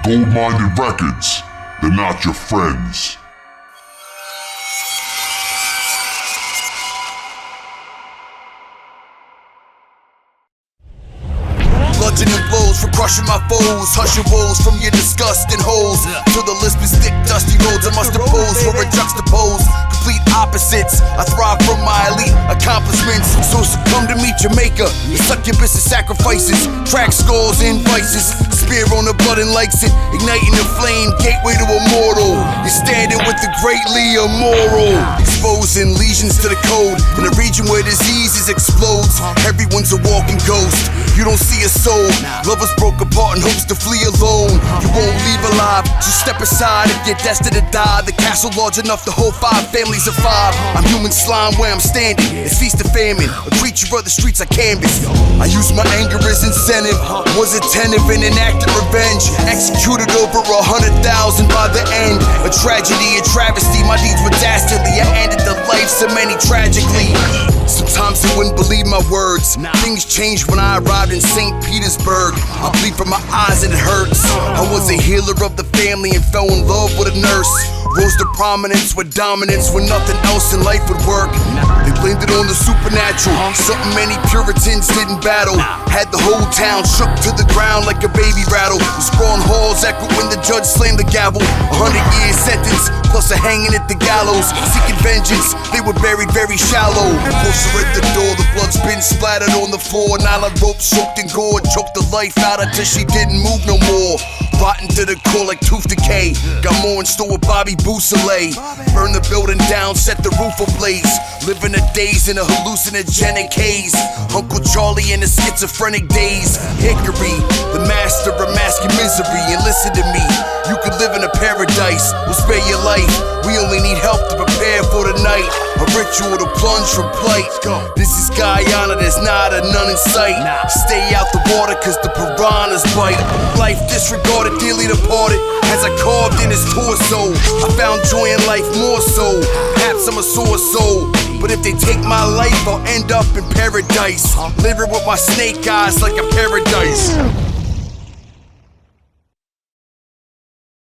Gold-minded records, they're not your friends. Bludgeoning blows for crushing my foes. Hush your woes from your disgusting holes. To the lisp and stick dusty roads I must oppose for a juxtapose. Complete opposites. I thrive from my elite accomplishments. So succumb to me, Jamaica. The succubus of sacrifices. Track scores and vices. Spear on the blood and likes it. Igniting the flame, gateway to immortal. You're standing with the greatly immoral. Exposing lesions to the code. In a region where diseases explodes. Everyone's a walking ghost. You don't see a soul. Lovers broke apart in hopes to flee alone. You won't leave alive, so step aside if you're destined to die. The castle large enough to hold 5 families of 5. I'm human slime where I'm standing. It's feast of famine, a creature of the streets I canvas. I use my anger as incentive. Was attentive in an act of revenge. Executed over 100,000 by the end. A tragedy, a travesty. My deeds were dastardly. I ended the lives of many tragically. Sometimes they wouldn't believe my words. Things changed when I arrived in St. Petersburg. I bleed from my eyes and it hurts. I was a healer of the family and fell in love with a nurse. Rose to prominence with dominance when nothing else in life would work. They blamed it on the supernatural, something many Puritans didn't battle. Had the whole town shook to the ground like a baby rattle. The sprawling halls echoed when the judge slammed the gavel. 100-year sentence, plus a hanging at the gallows. Seeking vengeance, they were buried very shallow. Closer at the door, the blood's been splattered on the floor. Nylon rope soaked in gore, choked the life out until she didn't move no more. Rotten to the core like tooth decay. Got more in store with Bobby Boussalet. Burn the building down, set the roof ablaze. Living a daze in a hallucinogenic haze. Uncle Charlie in the schizophrenic days. Hickory, the master of masking misery. And listen to me, you could live in a paradise. We'll spare your life. We only need help to prepare for the night. A ritual to plunge from plight. This is Guyana, there's not a none in sight. Stay out the water cause the piranhas bite. Life disregarded, dearly departed. As I carved in his torso, I found joy in life more so. Perhaps I'm a sore soul, but if they take my life, I'll end up in paradise. Living with my snake eyes like a paradise.